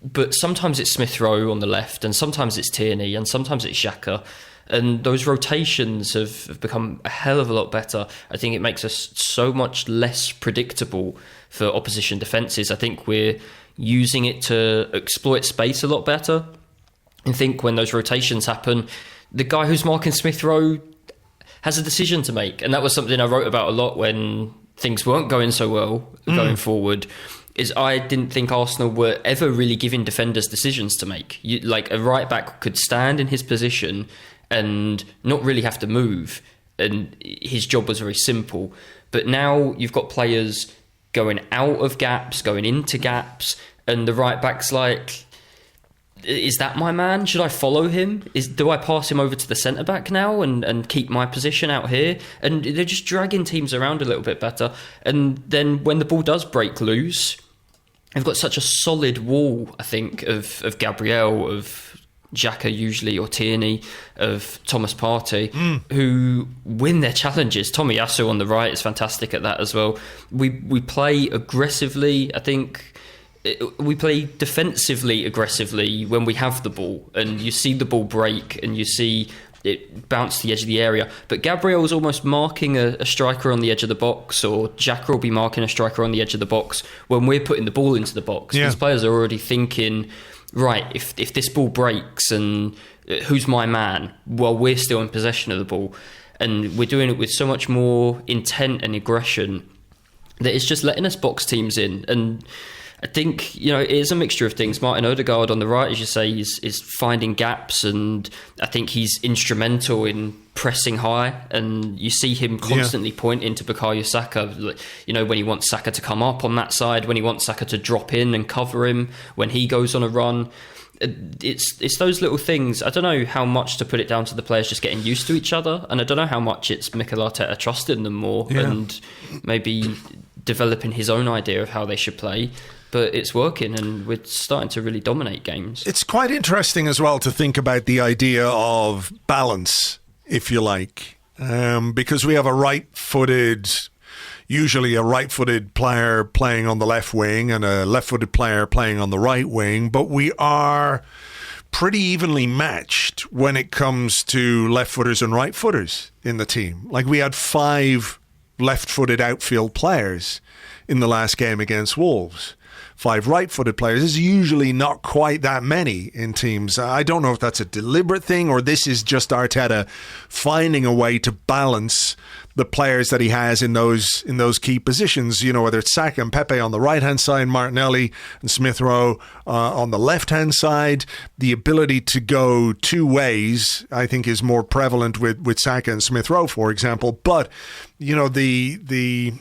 S3: But sometimes it's Smith Rowe on the left, and sometimes it's Tierney, and sometimes it's Xhaka. And those rotations have become a hell of a lot better. I think it makes us so much less predictable for opposition defences. I think we're using it to exploit space a lot better. I think when those rotations happen, the guy who's marking Smith Rowe has a decision to make. And that was something I wrote about a lot when things weren't going so well going forward, is I didn't think Arsenal were ever really giving defenders decisions to make. Like a right back could stand in his position and not really have to move, and his job was very simple. But now you've got players going out of gaps, going into gaps, and the right back's like, is that my man? Should I follow him? Do I pass him over to the centre back now and keep my position out here? And they're just dragging teams around a little bit better. And then when the ball does break loose, they've got such a solid wall, I think, of Gabriel, of Xhaka usually, or Tierney, of Thomas Partey, who win their challenges. Tomiyasu on the right is fantastic at that as well. We play aggressively. I think we play defensively aggressively when we have the ball, and you see the ball break and you see it bounce to the edge of the area. But Gabriel is almost marking a striker on the edge of the box, or Xhaka will be marking a striker on the edge of the box when we're putting the ball into the box. These players are already thinking, right, if this ball breaks, and who's my man? Well, we're still in possession of the ball. And we're doing it with so much more intent and aggression that it's just letting us box teams in. And I think, it is a mixture of things. Martin Odegaard on the right, as you say, is finding gaps, and I think he's instrumental in pressing high, and you see him constantly pointing to Bukayo Saka, when he wants Saka to come up on that side, when he wants Saka to drop in and cover him, when he goes on a run. It's those little things. I don't know how much to put it down to the players just getting used to each other, and I don't know how much it's Mikel Arteta trusting them more and maybe developing his own idea of how they should play. But it's working, and we're starting to really dominate games.
S1: It's quite interesting as well to think about the idea of balance, if you like, because we have a right-footed, usually a right-footed player playing on the left wing and a left-footed player playing on the right wing, but we are pretty evenly matched when it comes to left-footers and right-footers in the team. Like, we had 5 left-footed outfield players in the last game against Wolves. 5 right-footed players is usually not quite that many in teams. I don't know if that's a deliberate thing or this is just Arteta finding a way to balance the players that he has in those key positions. You know, whether it's Saka and Pepe on the right-hand side, Martinelli and Smith Rowe on the left-hand side. The ability to go 2 ways, I think, is more prevalent with Saka and Smith Rowe, for example. But, you know, these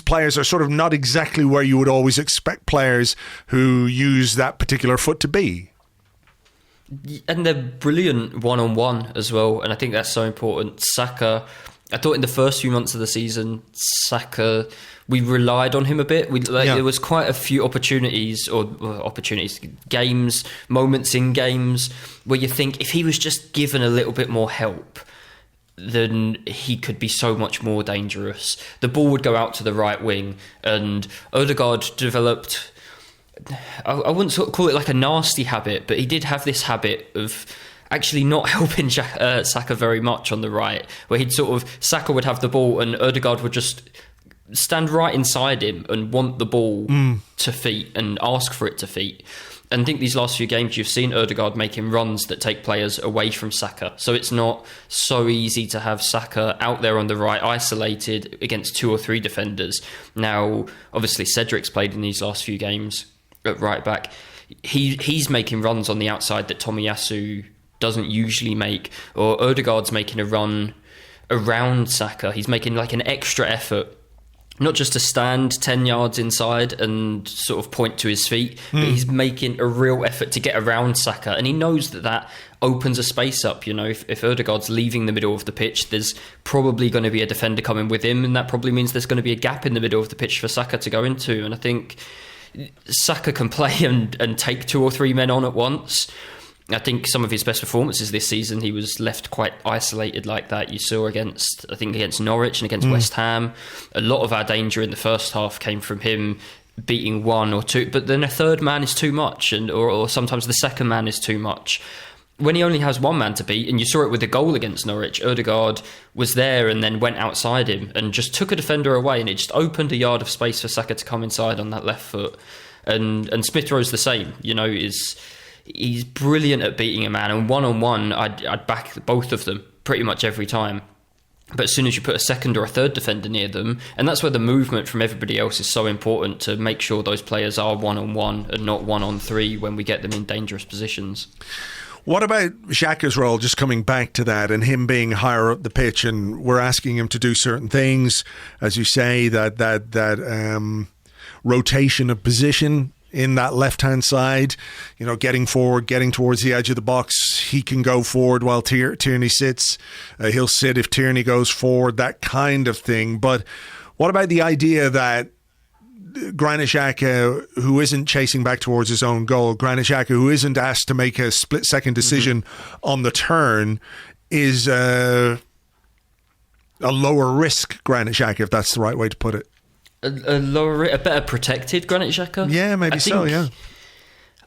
S1: players are sort of not exactly where you would always expect players who use that particular foot to be.
S3: And they're brilliant one-on-one as well, and I think that's so important. Saka, I thought in the first few months of the season, Saka, we relied on him a bit. There was quite a few games, moments in games where you think if he was just given a little bit more help, then he could be so much more dangerous. The ball would go out to the right wing, and Odegaard developed, I wouldn't sort of call it like a nasty habit, but he did have this habit of actually not helping Saka very much on the right, where Saka would have the ball and Odegaard would just stand right inside him and want the ball to feet and ask for it to feet. And I think these last few games you've seen Odegaard making runs that take players away from Saka. So it's not so easy to have Saka out there on the right, isolated against 2 or 3 defenders. Now, obviously, Cedric's played in these last few games at right back. He's making runs on the outside that Tomiyasu doesn't usually make. Or Odegaard's making a run around Saka. He's making like an extra effort, not just to stand 10 yards inside and sort of point to his feet, but he's making a real effort to get around Saka. And he knows that opens a space up. You know, if Odegaard's leaving the middle of the pitch, there's probably going to be a defender coming with him, and that probably means there's going to be a gap in the middle of the pitch for Saka to go into. And I think Saka can play and take 2 or 3 men on at once. I think some of his best performances this season, he was left quite isolated like that. You saw against Norwich and against West Ham. A lot of our danger in the first half came from him beating 1 or 2, but then a third man is too much, or sometimes the second man is too much. When he only has 1 man to beat, and you saw it with the goal against Norwich, Odegaard was there and then went outside him and just took a defender away, and it just opened a yard of space for Saka to come inside on that left foot. And Smith Rowe's the same, you know, he's brilliant at beating a man, and one-on-one, I'd back both of them pretty much every time. But as soon as you put a second or a third defender near them, and that's where the movement from everybody else is so important, to make sure those players are one-on-one and not 1-on-3 when we get them in dangerous positions.
S1: What about Xhaka's role, just coming back to that, and him being higher up the pitch, and we're asking him to do certain things, as you say, that rotation of position in that left-hand side, you know, getting forward, getting towards the edge of the box. He can go forward while Tierney sits. He'll sit if Tierney goes forward, that kind of thing. But what about the idea that Granit Xhaka, who isn't chasing back towards his own goal, Granit Xhaka, who isn't asked to make a split-second decision on the turn, is a lower risk Granit Xhaka, if that's the right way to put it?
S3: A better protected Granit Xhaka?
S1: Yeah, maybe so, yeah.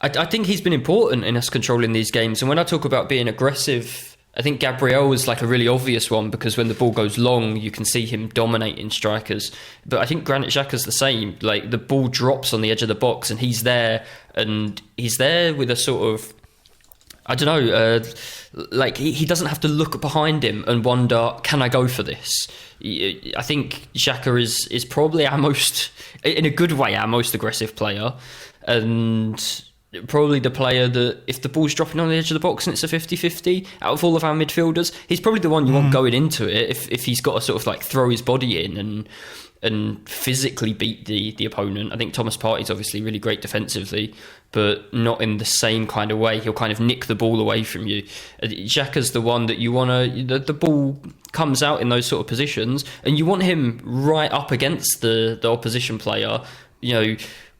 S3: I think he's been important in us controlling these games. And when I talk about being aggressive, I think Gabriel is like a really obvious one, because when the ball goes long, you can see him dominating strikers. But I think Granit Xhaka's the same. Like, the ball drops on the edge of the box and he's there with a sort of, I don't know, like he doesn't have to look behind him and wonder, can I go for this? I think Xhaka is probably our most, in a good way, our most aggressive player, and probably the player that, if the ball's dropping on the edge of the box and it's a 50-50, out of all of our midfielders, he's probably the one you want going into it, if he's got to sort of like throw his body in and physically beat the opponent. I think Thomas Partey's obviously really great defensively, but not in the same kind of way. He'll kind of nick the ball away from you. Xhaka's the one that you want to... The ball comes out in those sort of positions, and you want him right up against the opposition player, you know,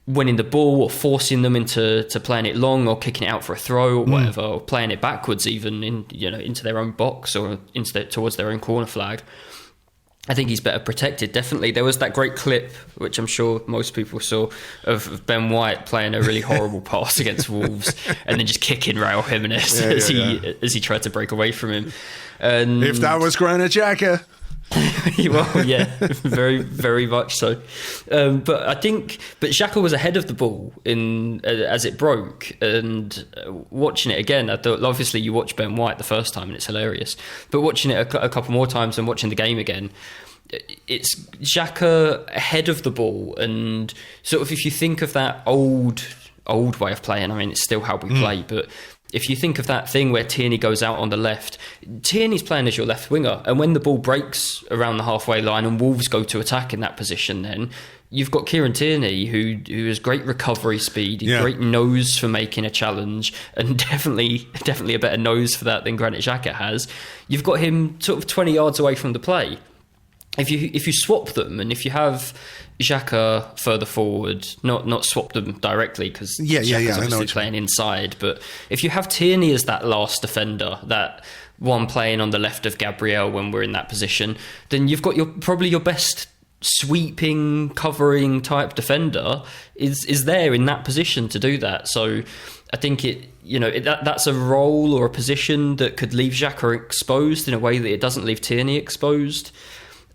S3: winning the ball or forcing them into playing it long or kicking it out for a throw or whatever, or playing it backwards even into their own box or towards their own corner flag. I think he's better protected, definitely. There was that great clip, which I'm sure most people saw, of Ben White playing a really horrible pass against Wolves and then just kicking Raul Jimenez as he tried to break away from him. And
S1: if that was Granit Xhaka.
S3: Well, yeah, very, very much so. But Xhaka was ahead of the ball as it broke, and watching it again, I thought, obviously you watch Ben White the first time and it's hilarious, but watching it a couple more times and watching the game again, it's Xhaka ahead of the ball, and sort of if you think of that old way of playing, I mean, it's still how we play, but if you think of that thing where Tierney goes out on the left, Tierney's playing as your left winger, and when the ball breaks around the halfway line and Wolves go to attack in that position, then you've got Kieran Tierney who has great recovery speed, great nose for making a challenge, and definitely a better nose for that than Granit Xhaka has. You've got him sort of 20 yards away from the play. If you swap them, and if you have Xhaka further forward, not swap them directly, because Xhaka's obviously playing inside, but if you have Tierney as that last defender, that one playing on the left of Gabriel when we're in that position, then you've got probably your best sweeping, covering type defender is there in that position to do that. So I think that's a role or a position that could leave Xhaka exposed in a way that it doesn't leave Tierney exposed.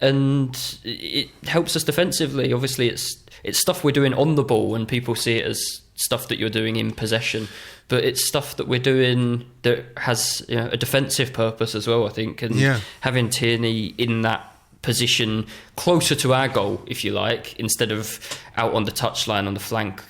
S3: And it helps us defensively. Obviously, it's stuff we're doing on the ball, and people see it as stuff that you're doing in possession. But it's stuff that we're doing that has a defensive purpose as well, I think. And having Tierney in that position closer to our goal, if you like, instead of out on the touchline on the flank,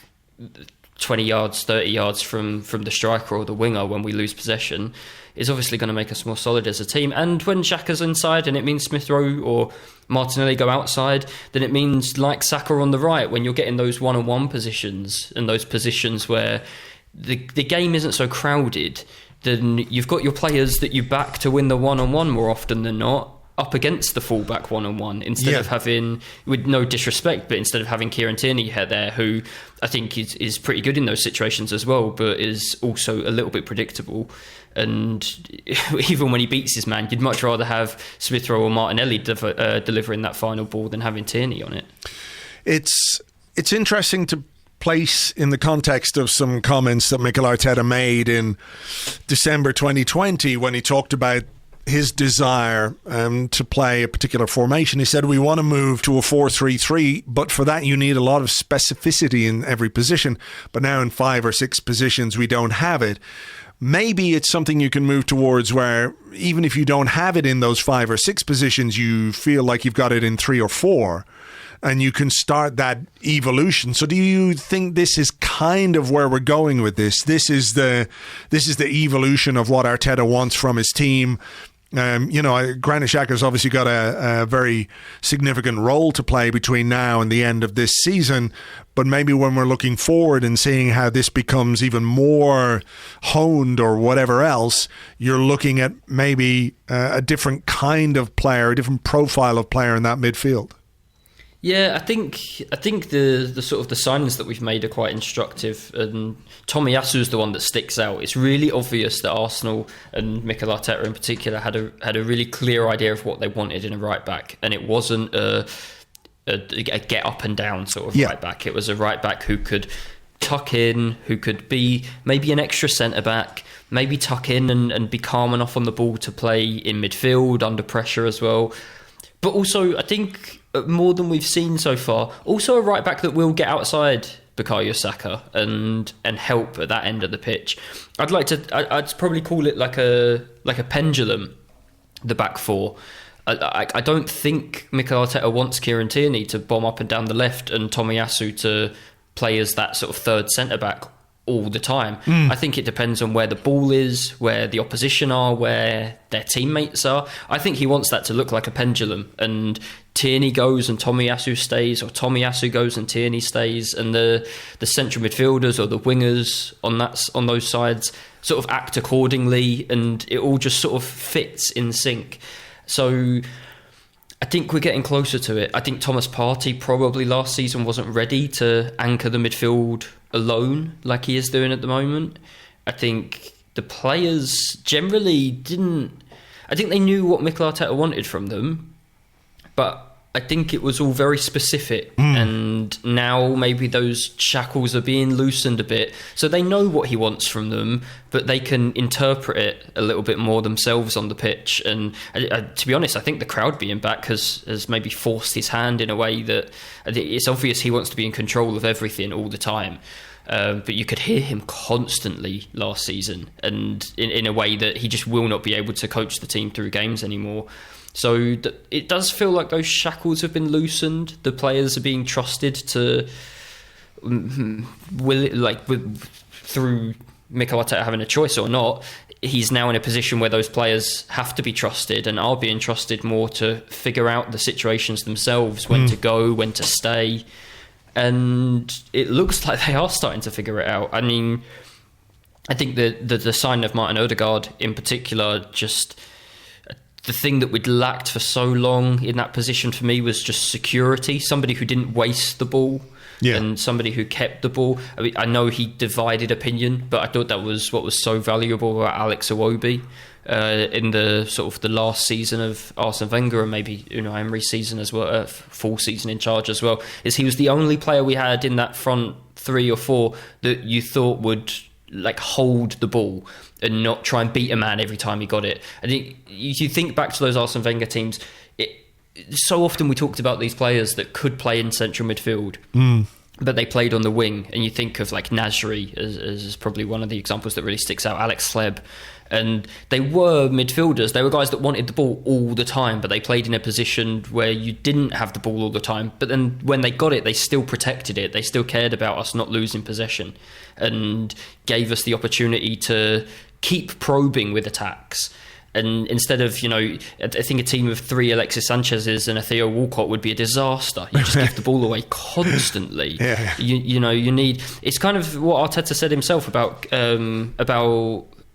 S3: 20 yards, 30 yards from the striker or the winger when we lose possession, is obviously going to make us more solid as a team. And when Xhaka's inside and it means Smith Rowe or Martinelli go outside, then it means like Saka on the right, when you're getting those one-on-one positions and those positions where the game isn't so crowded, then you've got your players that you back to win the one-on-one more often than not up against the fullback one-on-one, instead of having, with no disrespect, but instead of having Kieran Tierney there, who I think is pretty good in those situations as well, but is also a little bit predictable. And even when he beats his man, you'd much rather have Smith Rowe or Martinelli delivering that final ball than having Tierney on it.
S1: It's interesting to place in the context of some comments that Mikel Arteta made in December 2020 when he talked about his desire to play a particular formation. He said, we want to move to a 4-3-3, but for that you need a lot of specificity in every position. But now in 5 or 6 positions, we don't have it. Maybe it's something you can move towards where even if you don't have it in those 5 or 6 positions, you feel like you've got it in 3 or 4. And you can start that evolution. So do you think this is kind of where we're going with this? This is the evolution of what Arteta wants from his team. Granit Xhaka's obviously got a very significant role to play between now and the end of this season. But maybe when we're looking forward and seeing how this becomes even more honed or whatever else, you're looking at maybe a different kind of player, a different profile of player in that midfield.
S3: Yeah, I think the sort of the signings that we've made are quite instructive, and Tomiyasu is the one that sticks out. It's really obvious that Arsenal and Mikel Arteta in particular had a really clear idea of what they wanted in a right back, and it wasn't a get up and down sort of right back. It was a right back who could tuck in, who could be maybe an extra centre back, maybe tuck in and be calm enough on the ball to play in midfield under pressure as well. But also, I think more than we've seen so far, also a right back that will get outside Bukayo Saka and help at that end of the pitch. I'd probably call it like a pendulum, the back four. I don't think Mikel Arteta wants Kieran Tierney to bomb up and down the left and Tomiyasu to play as that sort of third centre back all the time. I think it depends on where the ball is, where the opposition are, where their teammates are. I think he wants that to look like a pendulum, and Tierney goes and Tomiyasu stays, or Tomiyasu goes and Tierney stays, and the central midfielders or the wingers on those sides sort of act accordingly, and it all just sort of fits in sync. So I think we're getting closer to it. I think Thomas Partey probably last season wasn't ready to anchor the midfield alone like he is doing at the moment. I think the players generally didn't. I think they knew what Mikel Arteta wanted from them, but I think it was all very specific, and now maybe those shackles are being loosened a bit, so they know what he wants from them, but they can interpret it a little bit more themselves on the pitch. And to be honest, I think the crowd being back has maybe forced his hand in a way that it's obvious he wants to be in control of everything all the time. But you could hear him constantly last season, and in a way that he just will not be able to coach the team through games anymore. So it does feel like those shackles have been loosened. The players are being trusted to, through Mikel Arteta having a choice or not, he's now in a position where those players have to be trusted and are being trusted more to figure out the situations themselves, when to go, when to stay. And it looks like they are starting to figure it out. I mean, I think the sign of Martin Odegaard in particular, just the thing that we'd lacked for so long in that position for me was just security. Somebody who didn't waste the ball, and somebody who kept the ball. I mean, I know he divided opinion, but I thought that was what was so valuable about Alex Iwobi in the sort of the last season of Arsene Wenger, and maybe Unai Emery's season as well, full season in charge as well, is he was the only player we had in that front 3 or 4 that you thought would like hold the ball and not try and beat a man every time he got it. I think you think back to those Arsene Wenger teams, so often we talked about these players that could play in central midfield, but they played on the wing, and you think of like Nasri as probably one of the examples that really sticks out, Alex Sleb. And they were midfielders. They were guys that wanted the ball all the time, but they played in a position where you didn't have the ball all the time. But then when they got it, they still protected it. They still cared about us not losing possession and gave us the opportunity to keep probing with attacks. And instead of, I think a team of 3 Alexis Sanchez's and a Theo Walcott would be a disaster. You just give the ball away constantly. You need... It's kind of what Arteta said himself about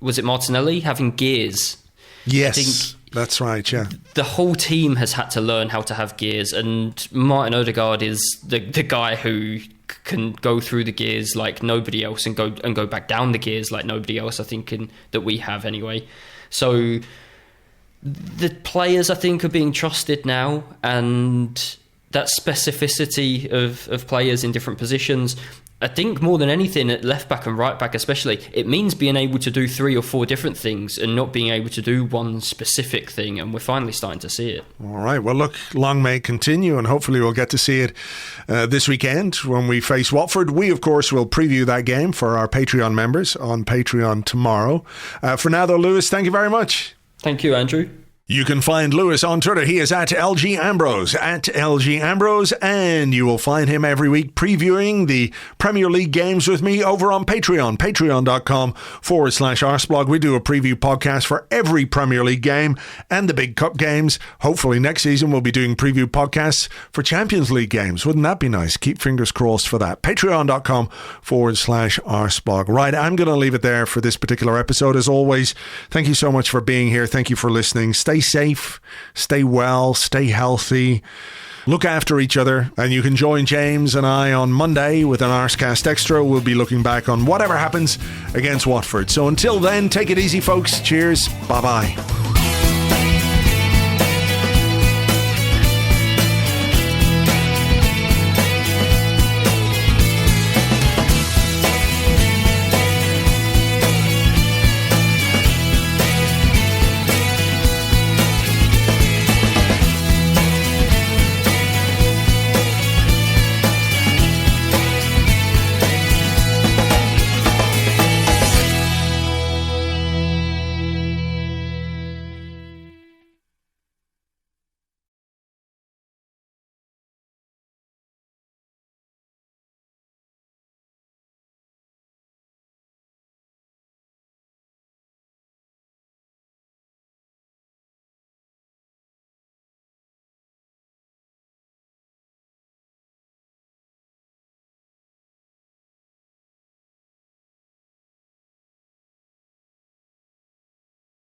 S3: was it Martinelli having gears?
S1: Yes, I think that's right, yeah. The
S3: whole team has had to learn how to have gears, and Martin Odegaard is the guy who can go through the gears like nobody else and go back down the gears like nobody else, I think, that we have anyway. So the players, I think, are being trusted now, and that specificity of players in different positions, I think more than anything at left back and right back especially, it means being able to do 3 or 4 different things and not being able to do one specific thing, and we're finally starting to see it. All
S1: right, well look, long may it continue, and hopefully we'll get to see it this weekend when we face Watford. We of course will preview that game for our Patreon members on Patreon tomorrow. For now though, Lewis, thank you very much.
S3: Thank you, Andrew.
S1: You can find Lewis on Twitter. He is at LG Ambrose, and you will find him every week previewing the Premier League games with me over on Patreon, patreon.com/Arseblog. We do a preview podcast for every Premier League game and the big cup games. Hopefully next season we'll be doing preview podcasts for Champions League games. Wouldn't that be nice? Keep fingers crossed for that. Patreon.com/Arseblog. Right, I'm going to leave it there for this particular episode. As always, thank you so much for being here. Thank you for listening. Stay safe, stay well, stay healthy, look after each other, and you can join James and I on Monday with an Arsecast Extra. We'll be looking back on whatever happens against Watford. So until then, take it easy, folks. Cheers. Bye-bye.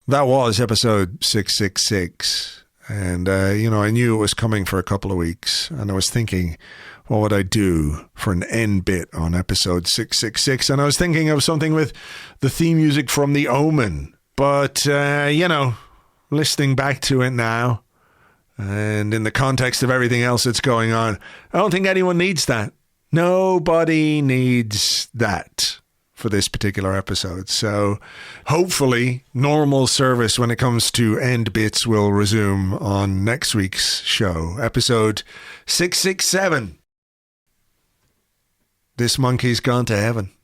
S1: That was episode 666, and I knew it was coming for a couple of weeks, and I was thinking, what would I do for an end bit on episode 666? And I was thinking of something with the theme music from The Omen, but listening back to it now, And in the context of everything else that's going on, I don't think anyone needs that. Nobody needs that for this particular episode. So hopefully normal service when it comes to end bits will resume on next week's show, episode 667. This monkey's gone to heaven.